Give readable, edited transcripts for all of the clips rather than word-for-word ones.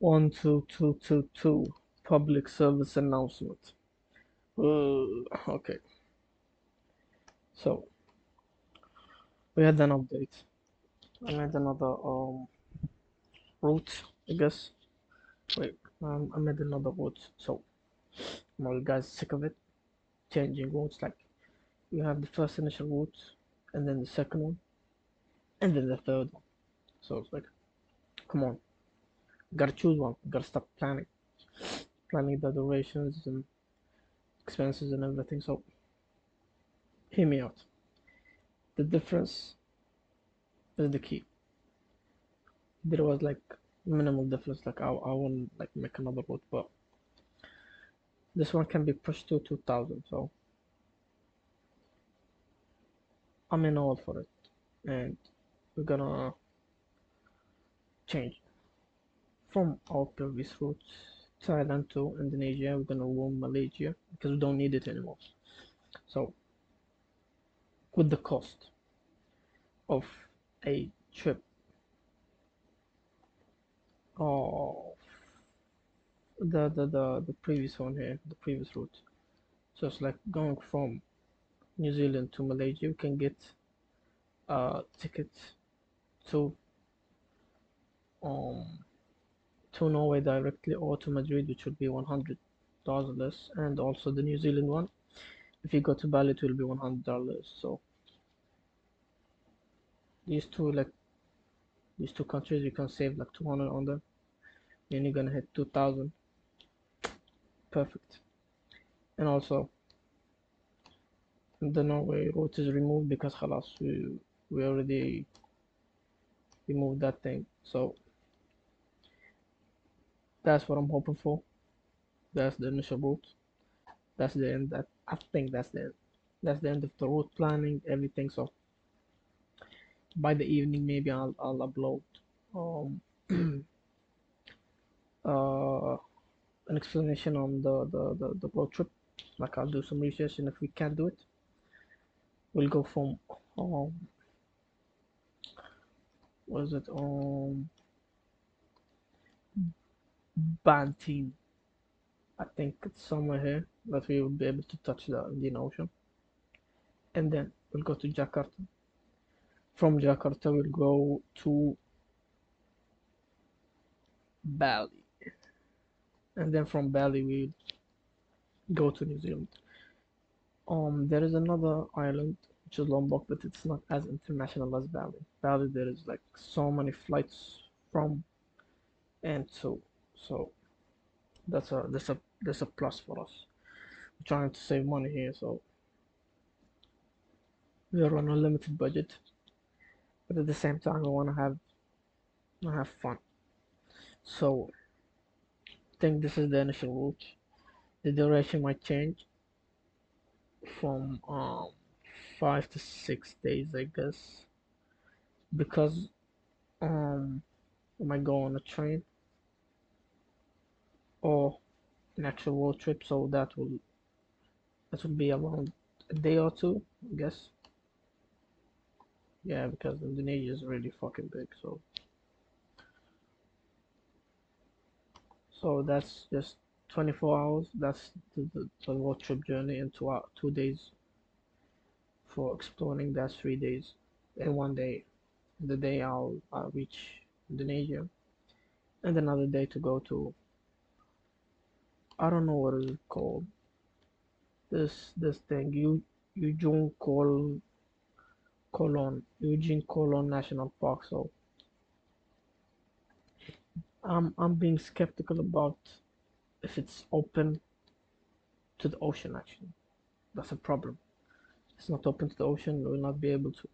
1222 public service announcement. Okay, so we had an update. I made another route, I guess. Wait, I made another route. So, are you guys sick of it? Changing routes, like you have the first initial route, and then the second one, and then the third one. So it's like, come on, gotta choose one. Gotta start planning the durations and expenses and everything. So, hear me out. The difference is the key. There was like minimal difference. Like I wouldn't like make another route, but this one can be pushed to 2000. So I'm in all for it, and we're gonna change from our previous routes. Thailand to Indonesia. We're gonna remove Malaysia because we don't need it anymore. So with the cost of a trip of the previous one here, the previous route. So it's like going from New Zealand to Malaysia. You can get a ticket to um to Norway directly or to Madrid, which would be $100 less, and also the New Zealand one. If you go to Bali, it will be $100. So these two like these two countries, you can save like 200 on them, and you're gonna hit 2000. Perfect. And also the Norway route is removed because خلاص we already removed that thing. So that's what I'm hoping for. That's the initial route. That's the end. That I think that's the end of the route planning, everything. So by the evening, maybe I'll upload um uh an explanation on the road trip. Like I'll do some research, and if we can't do it, we'll go from um what is it Banteen. I think it's somewhere here that we will be able to touch the Indian Ocean, and then we'll go to Jakarta. From Jakarta, we'll go to Bali, and then from Bali we'll go to New Zealand. There is another island which is Lombok, but it's not as international as Bali. Bali, there is like so many flights from and to, so that's a plus for us. We're trying to save money here, so we are on a limited budget, but at the same time, we want to have fun. So I think this is the initial route. The duration might change from 5 to 6 days, I guess, because um I might go on a train or an actual road trip, so that will be around a day or two, I guess. Yeah, because Indonesia is really fucking big, so that's just 24 hours. That's the road trip journey in 2 days for exploring. That's 3 days and one day. The day I'll reach Indonesia, and another day to go to, I don't know what is it called. This thing Eugene Colon National Park. So I'm being skeptical about if it's open to the ocean. Actually, that's a problem. It's not open to the ocean. We'll not be able to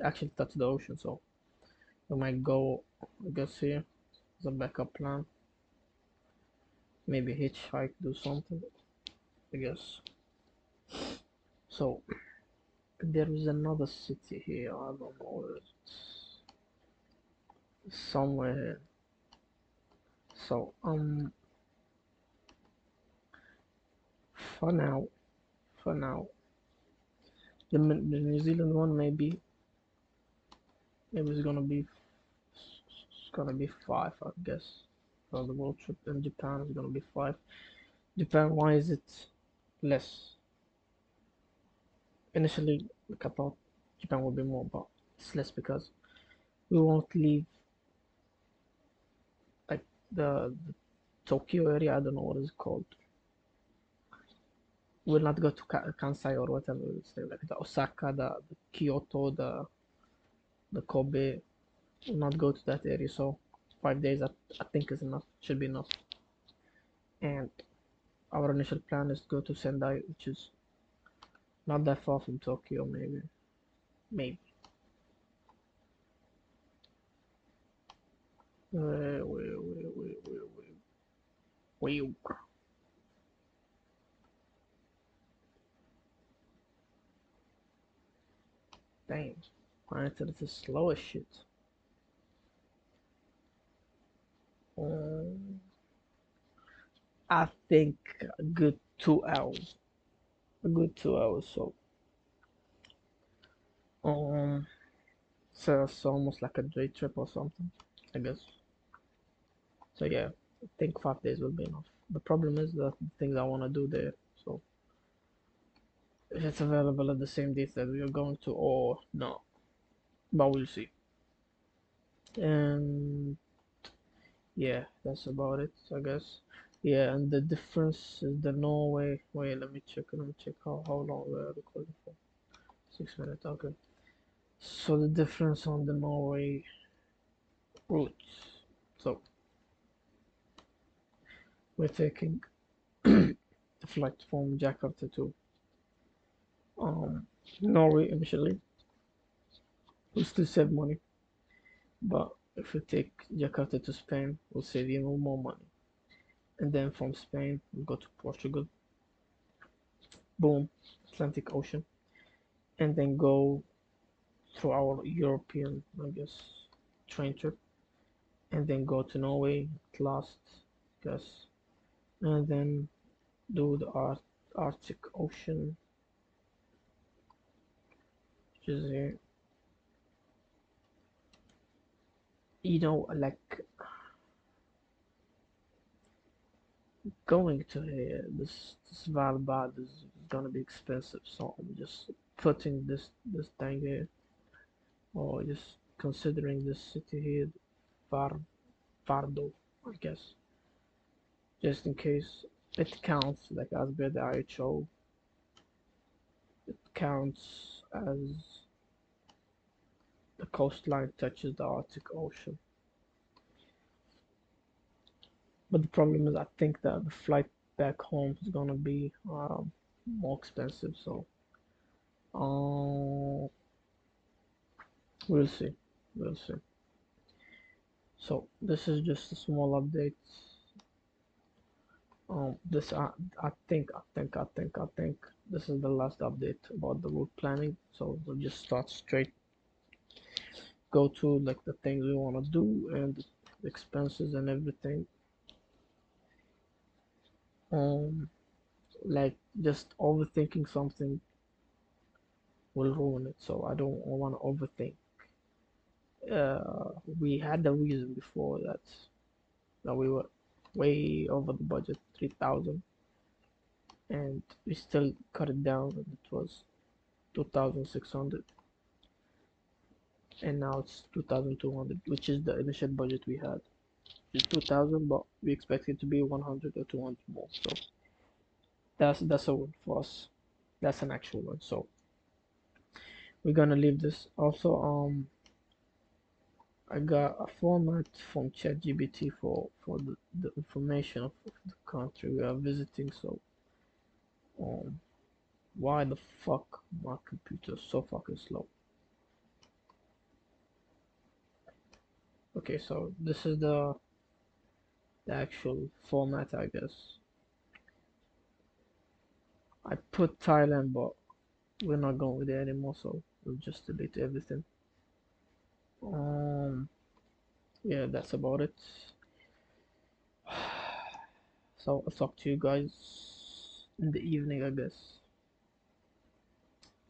actually touch the ocean. So we might go, I guess, here as a backup plan. Maybe hitchhike, do something, I guess. So there is another city here. I don't know. It's somewhere here. So for now, for now, the New Zealand one maybe it's gonna be 5, I guess. for the world trip, and Japan is gonna be 5. Japan, why is it less? Initially, like I thought Japan would be more, but it's less because we won't leave like the Tokyo area. I don't know what it's called. We'll not go to Kansai or whatever. It's like the Osaka, the Kyoto, the Kobe. We'll not go to that area. So 5 days, I think is enough. Should be enough. And our initial plan is to go to Sendai, which is not that far from Tokyo. Maybe. Wait. Damn. My internet is slow as shit. Um, I think a good 2 hours. A good 2 hours. Um, so it's almost like a day trip or something, I guess. So yeah, I think 5 days will be enough. The problem is the things I want to do there. So if it's available at the same dates that we are going to, or no, but we'll see. And yeah, that's about it, I guess. Yeah, and the difference is the Norway. Wait, let me check. How long we are recording for. 6 minutes. Okay. So the difference on the Norway routes. So we're taking the flight from Jakarta to um Norway initially. We'll still save money, but if we take Jakarta to Spain, we'll save even more money. And then from Spain, we'll go to Portugal. Boom, Atlantic Ocean, and then go through our European, I guess, train trip, and then go to Norway at last, guess, and then do the Arctic Ocean, which is like going to this Svalbard is gonna be expensive, so I'm just putting this thing here, or just considering this city here, Var Vardo, I guess, just in case it counts like as per the IHO, it counts as the coastline touches the Arctic Ocean. But the problem is, I think that the flight back home is gonna be more expensive. So uh, we'll see, we'll see. So this is just a small update. This I think this is the last update about the route planning. So we'll just start straight, go to like the things we want to do and the expenses and everything. Um, like just overthinking something will ruin it. So I don't want to overthink. We had the reason before that we were way over the budget, 3,000, and we still cut it down, and it was 2,600, and now it's 2,200, which is the initial budget we had. It's 2,000, but we expect it to be 100 or 200 more. So that's a win for us. That's an actual win. So we're gonna leave this. Also, I got a format from ChatGPT for the information of the country we are visiting. So, um, why the fuck my computer is so fucking slow? Okay, so this is the actual format, I guess. I put Thailand, but we're not going with it anymore, so we'll just delete everything. Um, yeah, that's about it. So I'll talk to you guys in the evening, I guess,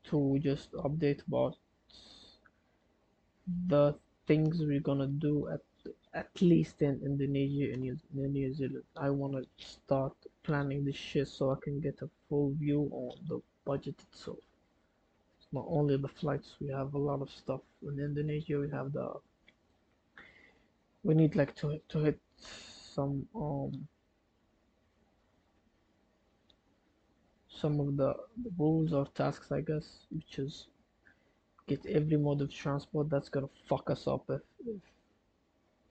to just update about the things we're gonna do at at least in Indonesia and New Zealand. I want to start planning this shit so I can get a full view on the budget itself. It's not only the flights, we have a lot of stuff. In Indonesia, we have we need like to hit some of the rules or tasks, I guess, which is get every mode of transport. That's gonna fuck us up if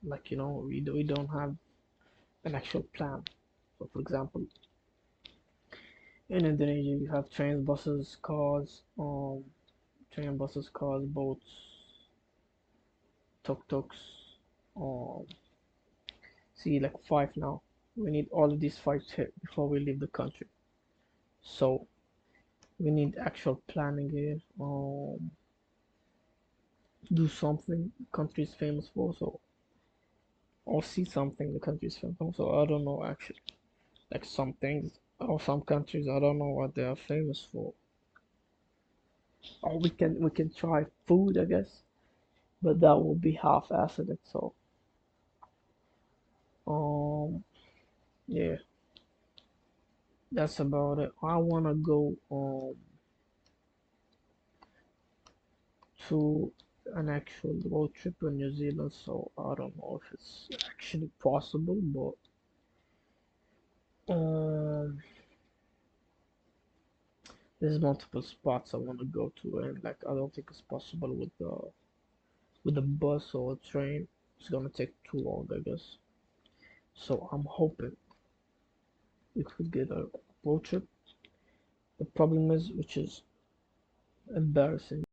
like we don't have an actual plan. So for example, in Indonesia you have trains, buses, cars, boats, tuk-tuks, um see like five now. We need all of these five hit before we leave the country. So we need actual planning here. Do something the country is famous for, so or see something the country is famous for. So I don't know actually. Like some things or some countries, I don't know what they are famous for. Or we can try food, I guess, but that will be half-assed. So um yeah, that's about it. I wanna go to an actual road trip in New Zealand, so I don't know if it's actually possible, but there's multiple spots I want to go to, and like I don't think it's possible with the bus or a train. It's gonna take too long, I guess. So I'm hoping we could get a road trip. The problem is, which is embarrassing.